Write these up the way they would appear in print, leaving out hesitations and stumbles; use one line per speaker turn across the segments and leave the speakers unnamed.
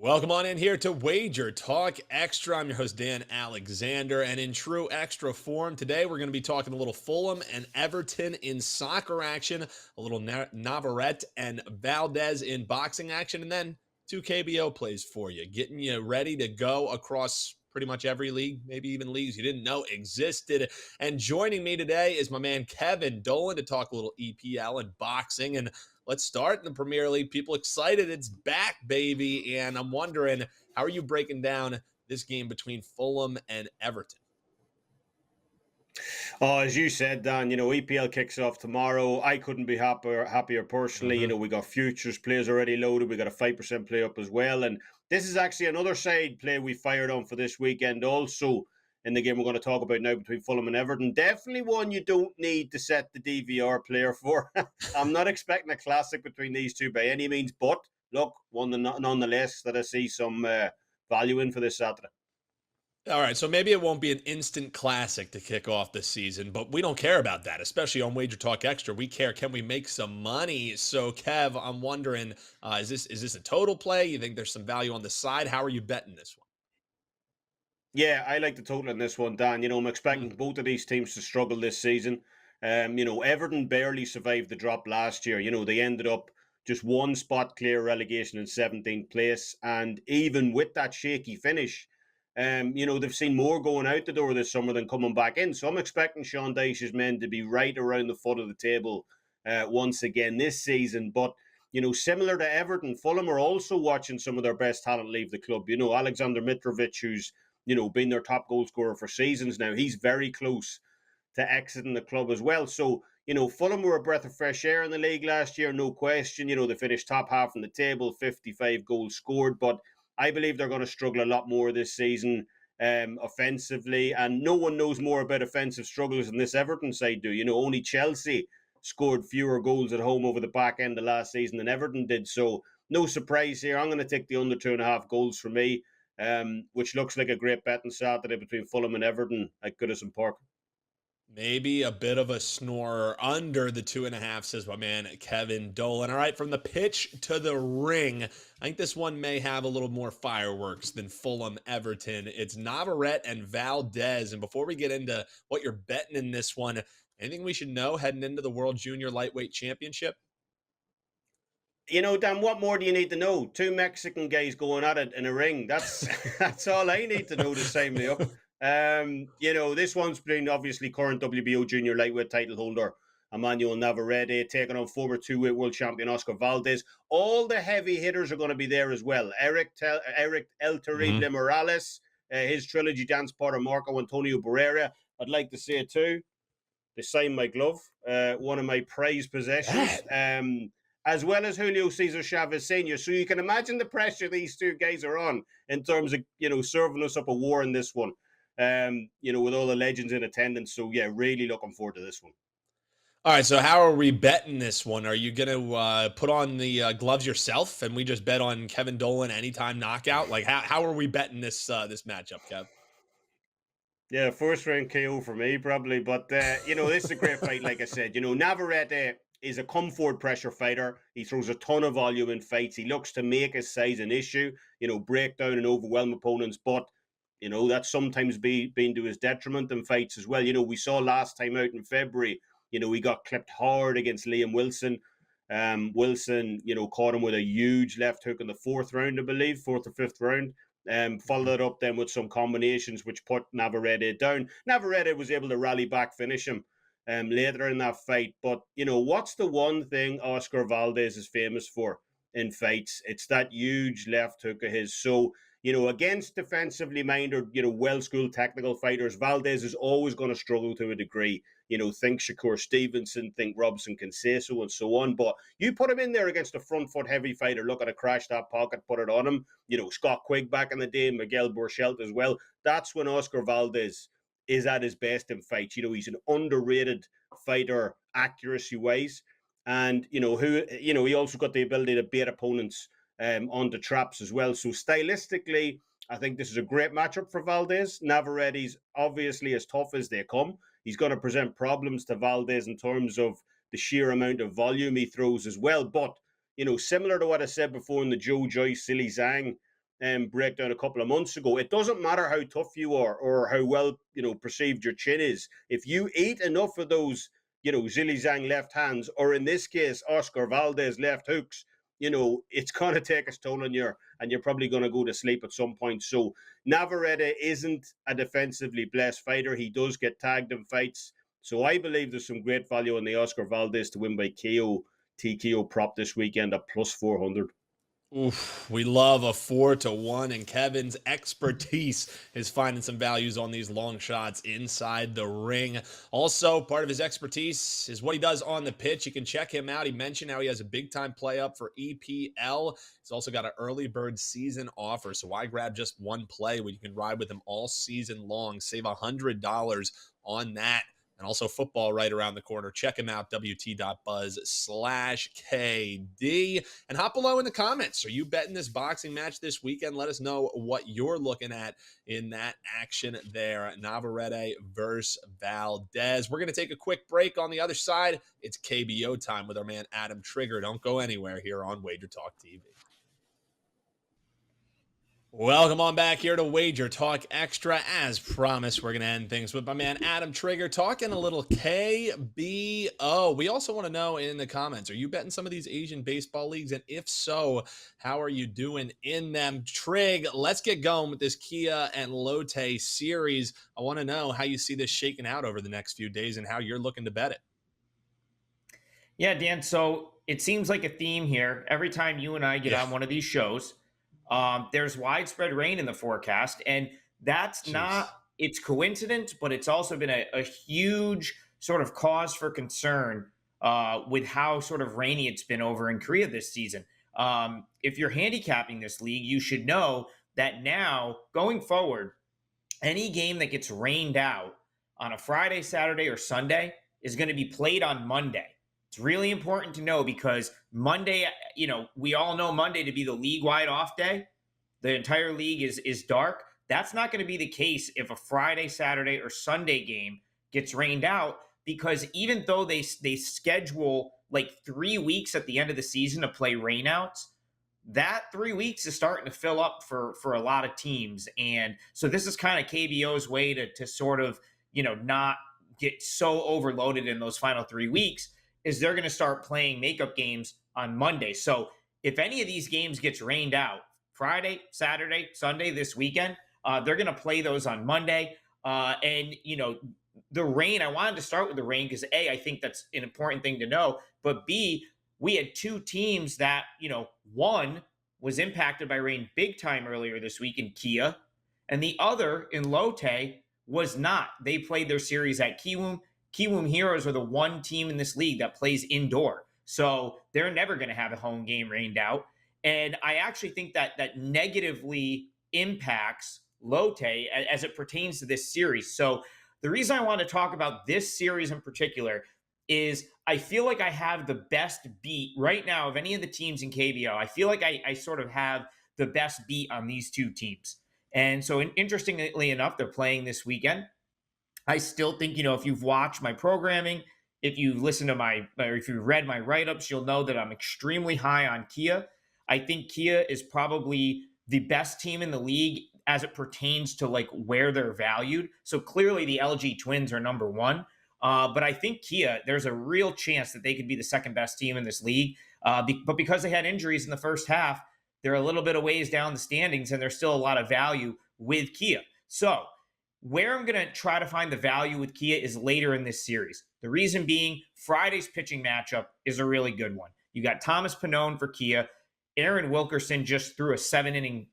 Welcome on in here to Wager Talk Extra. I'm your host, Dan Alexander, and in true extra form, today we're going to be talking a little Fulham and Everton in soccer action, a little Navarrete and Valdez in boxing action, and then two KBO plays for you, getting you ready to go across pretty much every league, maybe even leagues you didn't know existed. And joining me today is my man Kevin Dolan to talk a little EPL and boxing. And let's start in the Premier League. People excited. It's back, baby. And I'm wondering, how are you breaking down this game between Fulham and Everton?
Oh, as you said, Dan, EPL kicks off tomorrow. I couldn't be happier personally. We got futures players already loaded. We got a 5% play up as well. And this is actually another side play we fired on for this weekend also in the game we're going to talk about now between Fulham and Everton. Definitely one you don't need to set the DVR player for. I'm not expecting a classic between these two by any means, but look, one nonetheless that I see some value in for this Saturday.
All right, so maybe it won't be an instant classic to kick off the season, but we don't care about that, especially on Wager Talk Extra. We care, can we make some money? So, Kev, I'm wondering, is this a total play? You think there's some value on the side? How are you betting this one?
Yeah, I like the total in this one, Dan. I'm expecting both of these teams to struggle this season. Everton barely survived the drop last year. They ended up just one spot clear relegation in 17th place. And even with that shaky finish, they've seen more going out the door this summer than coming back in. So I'm expecting Sean Dyche's men to be right around the foot of the table once again this season. But similar to Everton, Fulham are also watching some of their best talent leave the club. Alexander Mitrovic, who's been their top goal scorer for seasons now. He's very close to exiting the club as well. So, Fulham were a breath of fresh air in the league last year, no question. They finished top half in the table, 55 goals scored. But I believe they're going to struggle a lot more this season offensively. And no one knows more about offensive struggles than this Everton side do. Only Chelsea scored fewer goals at home over the back end of last season than Everton did. So, no surprise here. I'm going to take the under 2.5 goals for me. Which looks like a great bet on Saturday between Fulham and Everton at Goodison Park.
Maybe a bit of a snorer under the 2.5, says my man Kevin Dolan. All right, from the pitch to the ring, I think this one may have a little more fireworks than Fulham Everton. It's Navarrete and Valdez. And before we get into what you're betting in this one, anything we should know heading into the World Junior Lightweight Championship?
Dan, what more do you need to know? Two Mexican guys going at it in a ring. That's that's all I need to know to sign me up. This one's between obviously current WBO junior lightweight title holder Emanuel Navarrete taking on former two-weight world champion Oscar Valdez. All the heavy hitters are going to be there as well. Eric El Terrible Morales, his trilogy dance partner Marco Antonio Barrera. I'd like to say it too. They signed my glove, one of my prized possessions. As well as Julio Cesar Chavez Sr. So you can imagine the pressure these two guys are on in terms of, serving us up a war in this one, with all the legends in attendance. So, yeah, really looking forward to this one.
All right, so how are we betting this one? Are you going to put on the gloves yourself and we just bet on Kevin Dolan anytime knockout? Like, how are we betting this matchup, Kev?
Yeah, first round KO for me, probably. But, this is a great fight, like I said. Navarrete is a come forward pressure fighter. He throws a ton of volume in fights. He looks to make his size an issue, break down and overwhelm opponents. But, that's sometimes been to his detriment in fights as well. We saw last time out in February, he got clipped hard against Liam Wilson. Wilson, caught him with a huge left hook in the fourth round, I believe, fourth or fifth round. Followed it up then with some combinations which put Navarrete down. Navarrete was able to rally back, finish him later in that fight. But, what's the one thing Oscar Valdez is famous for in fights? It's that huge left hook of his. So, against defensively minded, well-schooled technical fighters, Valdez is always going to struggle to a degree. Think Shakur Stevenson, think Robson Canseco and so on. But you put him in there against a front foot heavy fighter, look at to crash that pocket, put it on him. Scott Quigg back in the day, Miguel Burchelt as well. That's when Oscar Valdez is at his best in fights. He's an underrated fighter accuracy-wise. And, he also got the ability to bait opponents onto traps as well. So stylistically, I think this is a great matchup for Valdez. Navarrete's obviously as tough as they come. He's going to present problems to Valdez in terms of the sheer amount of volume he throws as well. But, similar to what I said before in the Joe Joyce, Silly Zhang breakdown a couple of months ago. It doesn't matter how tough you are or how well, perceived your chin is. If you eat enough of those, Zilly Zhang left hands, or in this case, Oscar Valdez left hooks, it's going to take a toll on you, and you're probably going to go to sleep at some point. So Navarrete isn't a defensively blessed fighter. He does get tagged in fights. So I believe there's some great value in the Oscar Valdez to win by KO TKO prop this weekend at plus 400.
Oof, we love a 4-1, and Kevin's expertise is finding some values on these long shots inside the ring. Also, part of his expertise is what he does on the pitch. You can check him out. He mentioned how he has a big-time play up for EPL. He's also got an early bird season offer, so why grab just one play when you can ride with him all season long? Save $100 on that. And also football right around the corner. Check him out, wt.buzz/KD. And hop below in the comments. Are you betting this boxing match this weekend? Let us know what you're looking at in that action there. Navarrete versus Valdez. We're going to take a quick break. On the other side, it's KBO time with our man Adam Trigger. Don't go anywhere here on WagerTalk TV. Welcome on back here to WagerTalk Extra. As promised, we're going to end things with my man Adam Trigger talking a little KBO. We also want to know in the comments, are you betting some of these Asian baseball leagues? And if so, how are you doing in them? Trig, let's get going with this Kia and Lotte series. I want to know how you see this shaking out over the next few days and how you're looking to bet it.
Yeah, Dan, so it seems like a theme here. Every time you and I get on one of these shows, there's widespread rain in the forecast, and that's it's coincidence, but it's also been a huge sort of cause for concern with how sort of rainy it's been over in Korea this season. If you're handicapping this league, you should know that now, going forward, any game that gets rained out on a Friday, Saturday, or Sunday is going to be played on Monday. It's really important to know because Monday, we all know Monday to be the league-wide off day. The entire league is dark. That's not going to be the case if a Friday, Saturday, or Sunday game gets rained out, because even though they schedule like 3 weeks at the end of the season to play rainouts, that 3 weeks is starting to fill up for a lot of teams. And so this is kind of KBO's way to sort of, not get so overloaded in those final 3 weeks, is they're going to start playing makeup games on Monday. So if any of these games gets rained out, Friday, Saturday, Sunday, this weekend, they're going to play those on Monday. And, the rain, I wanted to start with the rain because A, I think that's an important thing to know. But B, we had two teams that, one was impacted by rain big time earlier this week in Kia, and the other in Lotte was not. They played their series at Kiwoom. Kiwoom Heroes are the one team in this league that plays indoor. So they're never going to have a home game rained out. And I actually think that negatively impacts Lotte as it pertains to this series. So the reason I want to talk about this series in particular is I feel like I have the best beat right now of any of the teams in KBO. I feel like I sort of have the best beat on these two teams. And so interestingly enough, they're playing this weekend. I still think, if you've watched my programming, if you've listened to or if you've read my write-ups, you'll know that I'm extremely high on Kia. I think Kia is probably the best team in the league as it pertains to like where they're valued. So clearly the LG Twins are number one. But I think Kia, there's a real chance that they could be the second best team in this league. But because they had injuries in the first half, they're a little bit of ways down the standings, and there's still a lot of value with Kia. So where I'm going to try to find the value with Kia is later in this series. The reason being, Friday's pitching matchup is a really good one. You got Thomas Pannone for Kia. Aaron Wilkerson just threw a 7-inning,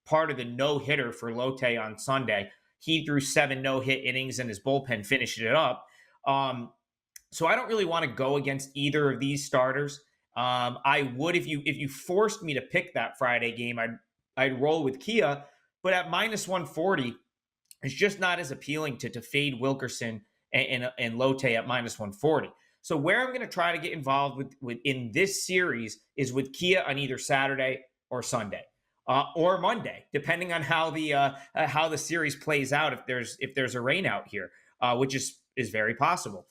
part of the no-hitter for Lotte on Sunday. He threw 7 no-hit innings, and his bullpen finished it up. So I don't really want to go against either of these starters. I would, if you forced me to pick that Friday game, I'd roll with Kia. But at -140, it's just not as appealing to fade Wilkerson and Lotte at -140. So where I'm going to try to get involved with in this series is with Kia on either Saturday or Sunday or Monday, depending on how the series plays out. If there's a rain out here, which is very possible.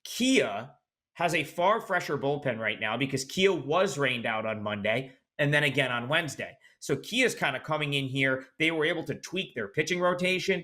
Kia has a far fresher bullpen right now because Kia was rained out on Monday. and then again on Wednesday. So Kia's kind of coming in here. They were able to tweak their pitching rotation.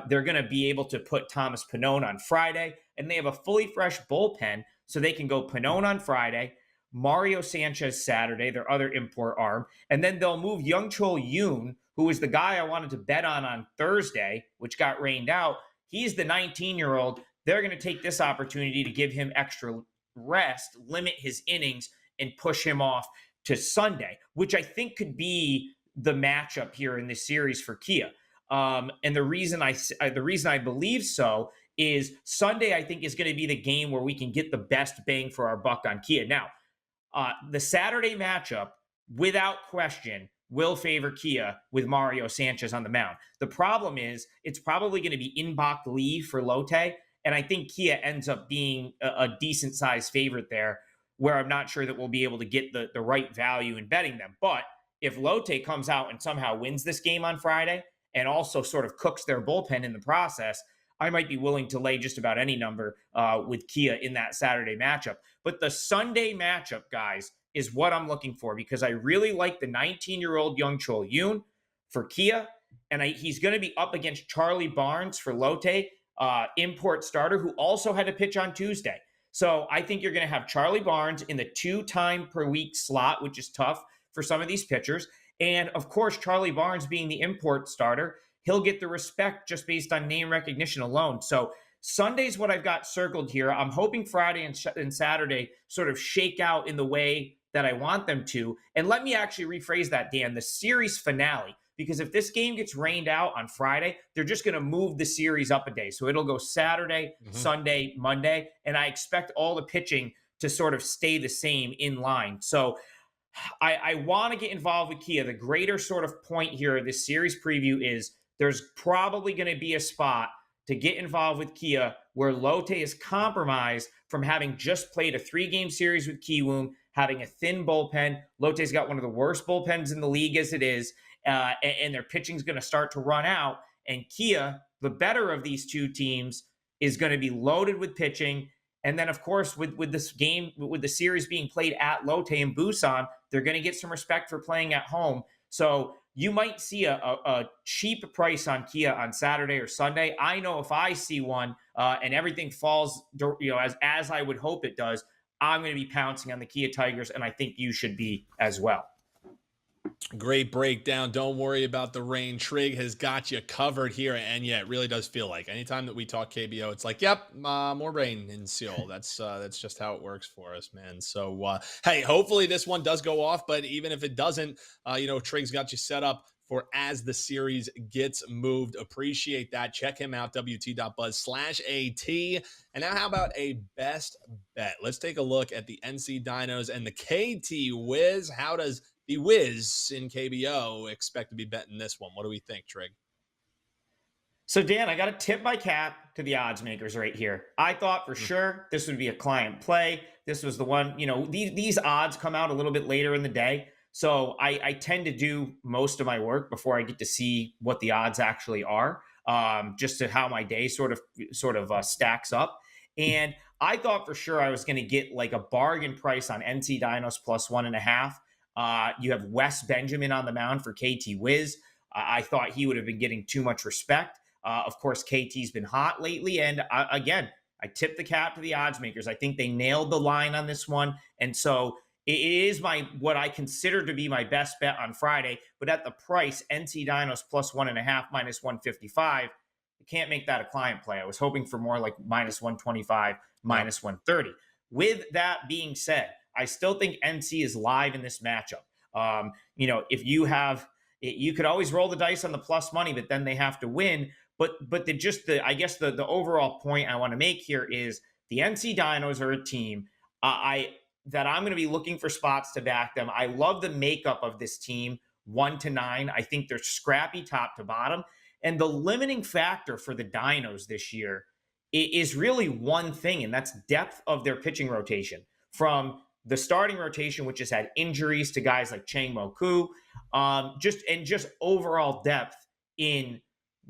They're going to be able to put Thomas Pannone on Friday, and they have a fully fresh bullpen, so they can go Pannone on Friday, Mario Sanchez Saturday, their other import arm, and then they'll move Young-Chol Yoon, who is the guy I wanted to bet on Thursday, which got rained out. He's the 19-year-old. They're going to take this opportunity to give him extra rest, limit his innings, and push him off to Sunday, which I think could be the matchup here in this series for Kia. And the reason I believe so is Sunday, I think, is going to be the game where we can get the best bang for our buck on Kia. Now, the Saturday matchup, without question, will favor Kia with Mario Sanchez on the mound. The problem is it's probably going to be in-Bach Lee for Lotte, and I think Kia ends up being a decent-sized favorite there, where I'm not sure that we'll be able to get the right value in betting them. But if Lotte comes out and somehow wins this game on Friday and also sort of cooks their bullpen in the process, I might be willing to lay just about any number with Kia in that Saturday matchup. But the Sunday matchup, guys, is what I'm looking for, because I really like the 19-year-old Young-Chol Yoon for Kia, and he's going to be up against Charlie Barnes for Lotte, import starter, who also had to pitch on Tuesday. So I think you're going to have Charlie Barnes in the 2-time-per-week slot, which is tough for some of these pitchers. And, of course, Charlie Barnes being the import starter, he'll get the respect just based on name recognition alone. So Sunday's what I've got circled here. I'm hoping Friday and Saturday sort of shake out in the way that I want them to. And let me actually rephrase that, Dan, the series finale. Because if this game gets rained out on Friday, they're just going to move the series up a day. So it'll go Saturday, Sunday, Monday. And I expect all the pitching to sort of stay the same in line. So I want to get involved with Kia. The greater sort of point here of this series preview is there's probably going to be a spot to get involved with Kia where Lotte is compromised from having just played a 3-game series with Kiwoom, having a thin bullpen. Lotte's got one of the worst bullpens in the league as it is, and their pitching's going to start to run out. And Kia, the better of these two teams, is going to be loaded with pitching. And then, of course, with this game, with the series being played at Lotte in Busan, they're going to get some respect for playing at home. So you might see a cheap price on Kia on Saturday or Sunday. I know if I see one and everything falls, as I would hope it does, I'm going to be pouncing on the Kia Tigers, and I think you should be as well.
Great breakdown. Don't worry about the rain. Trig has got you covered here. And yeah, it really does feel like anytime that we talk KBO, it's like, yep, more rain in Seoul. That's just how it works for us, man. So, hey, hopefully this one does go off. But even if it doesn't, Trig's got you set up for as the series gets moved. Appreciate that. Check him out, wt.buzz/AT. And now how about a best bet? Let's take a look at the NC Dinos and the KT Wiz. How does the Wiz in KBO expect to be betting this one? What do we think, Trig?
So, Dan, I got to tip my cap to the odds makers right here. I thought for sure this would be a client play. This was the one, these odds come out a little bit later in the day. So I tend to do most of my work before I get to see what the odds actually are, just to how my day sort of stacks up. And I thought for sure I was going to get like a bargain price on NC Dinos plus 1.5. You have Wes Benjamin on the mound for KT Wiz. I thought he would have been getting too much respect. Of course, KT's been hot lately. And I tipped the cap to the odds makers. I think they nailed the line on this one. And so it is what I consider to be my best bet on Friday. But at the price, NC Dinos plus 1.5 minus 155, you can't make that a client play. I was hoping for more like minus 125, minus 130. With that being said, I still think NC is live in this matchup. If you could always roll the dice on the plus money, but then they have to win. But the overall point I want to make here is the NC Dinos are a team that I'm going to be looking for spots to back them. I love the makeup of this team, 1-9. I think they're scrappy top to bottom. And the limiting factor for the Dinos this year is really one thing, and that's depth of their pitching rotation. From the starting rotation, which has had injuries to guys like Chang Mo-Koo, just overall depth in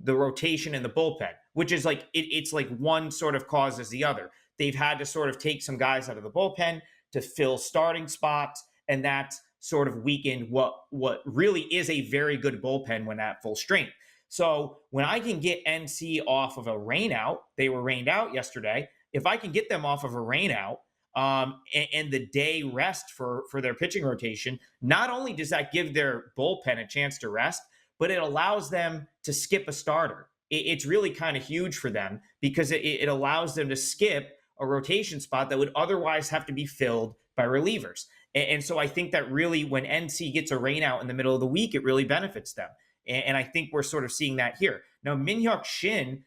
the rotation and the bullpen, which is like, it's like one sort of causes the other. They've had to sort of take some guys out of the bullpen to fill starting spots, and that's sort of weakened what really is a very good bullpen when at full strength. So when I can get NC off of a rainout, they were rained out yesterday. If I can get them off of a rainout, and the day rest for their pitching rotation, not only does that give their bullpen a chance to rest, but it allows them to skip a starter. It's really kind of huge for them because it allows them to skip a rotation spot that would otherwise have to be filled by relievers. And so I think that really when NC gets a rainout in the middle of the week, it really benefits them. And I think we're sort of seeing that here. Now, Min-Hyuk Shin,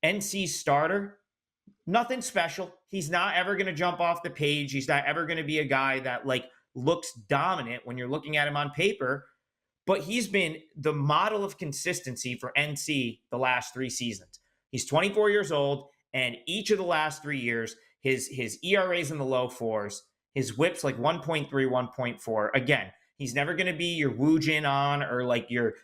NC's starter, nothing special. He's not ever going to jump off the page. He's not ever going to be a guy that like looks dominant when you're looking at him on paper, but he's been the model of consistency for NC the last 3 seasons. He's 24 years old, and each of the last 3 years, his ERA's in the low 4s, his whip's like 1.3, 1.4. Again, he's never going to be your Woo Jin on or like your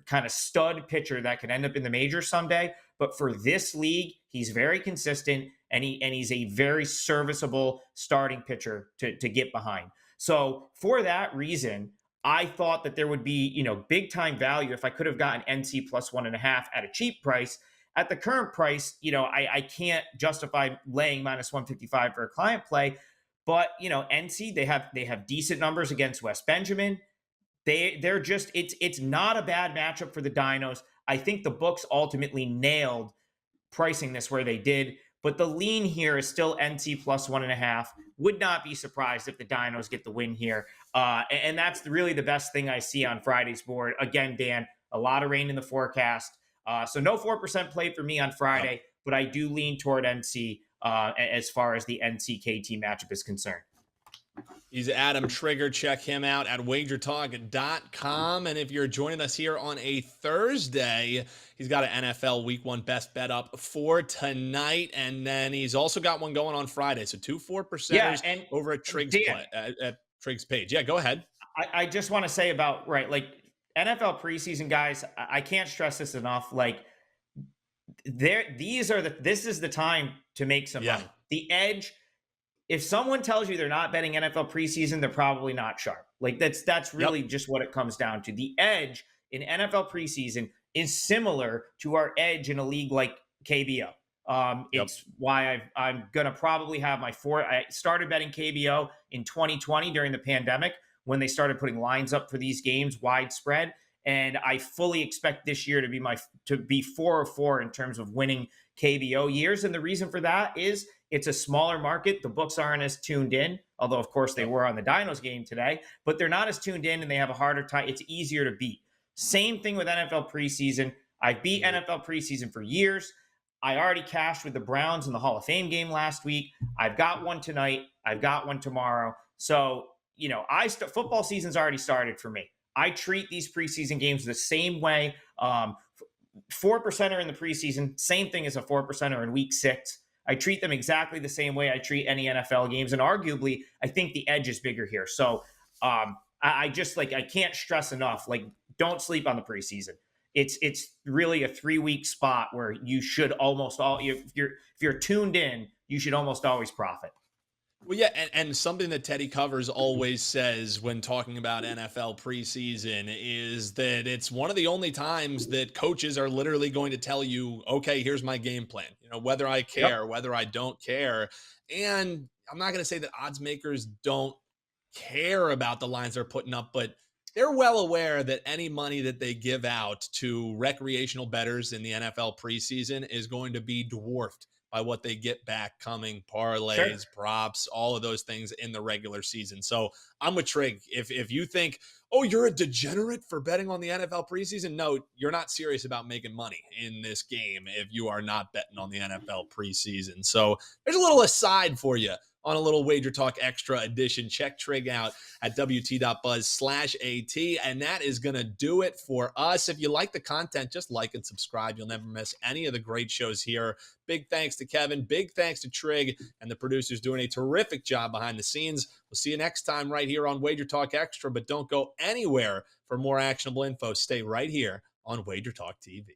kind of stud pitcher that could end up in the majors someday. But for this league, he's very consistent, and he's a very serviceable starting pitcher to get behind. So for that reason, I thought that there would be, big time value if I could have gotten NC plus 1.5 at a cheap price. At the current price, I can't justify laying minus 155 for a client play. But NC, they have decent numbers against West Benjamin. They're just it's not a bad matchup for the Dinos. I think the books ultimately nailed pricing this where they did, but the lean here is still NC plus 1.5. Would not be surprised if the Dinos get the win here. And that's really the best thing I see on Friday's board. Again, Dan, a lot of rain in the forecast. So no 4% play for me on Friday, but I do lean toward NC as far as the NC-KT matchup is concerned.
He's Adam Trigger. Check him out at WagerTalk.com. And if you're joining us here on a Thursday, he's got an NFL Week 1 best bet up for tonight. And then he's also got one going on Friday. So 2 4%ers over at Trig's, at Trig's page. Yeah, go ahead.
I just want to say about, NFL preseason, guys, I can't stress this enough. This is the time to make some money. The edge. If someone tells you they're not betting NFL preseason, they're probably not sharp. That's really just what it comes down to. The edge in NFL preseason is similar to our edge in a league like KBO. It's why I'm going to probably have I started betting KBO in 2020 during the pandemic when they started putting lines up for these games widespread. And I fully expect this year to be 4-4 in terms of winning KBO years. And the reason for that is it's a smaller market. The books aren't as tuned in, although, of course, they were on the Dinos game today. But they're not as tuned in, and they have a harder time. It's easier to beat. Same thing with NFL preseason. I beat NFL preseason for years. I already cashed with the Browns in the Hall of Fame game last week. I've got one tonight. I've got one tomorrow. So, football season's already started for me. I treat these preseason games the same way. 4%er in the preseason, same thing as a 4%er in week 6. I treat them exactly the same way I treat any NFL games. And arguably, I think the edge is bigger here. So I can't stress enough, don't sleep on the preseason. It's really a 3-week spot where you should if you're tuned in, you should almost always profit.
Well, yeah, and something that Teddy Covers always says when talking about NFL preseason is that it's one of the only times that coaches are literally going to tell you, okay, here's my game plan, whether I care, whether I don't care. And I'm not going to say that odds makers don't care about the lines they're putting up, but they're well aware that any money that they give out to recreational bettors in the NFL preseason is going to be dwarfed by what they get back coming, parlays, props, all of those things in the regular season. So I'm with Trig. If you think, oh, you're a degenerate for betting on the NFL preseason, no, you're not serious about making money in this game if you are not betting on the NFL preseason. So there's a little aside for you on a little Wager Talk Extra edition. Check Trig out at wt.buzz/AT. And that is going to do it for us. If you like the content, just like and subscribe. You'll never miss any of the great shows here. Big thanks to Kevin. Big thanks to Trig and the producers doing a terrific job behind the scenes. We'll see you next time right here on Wager Talk Extra. But don't go anywhere for more actionable info. Stay right here on Wager Talk TV.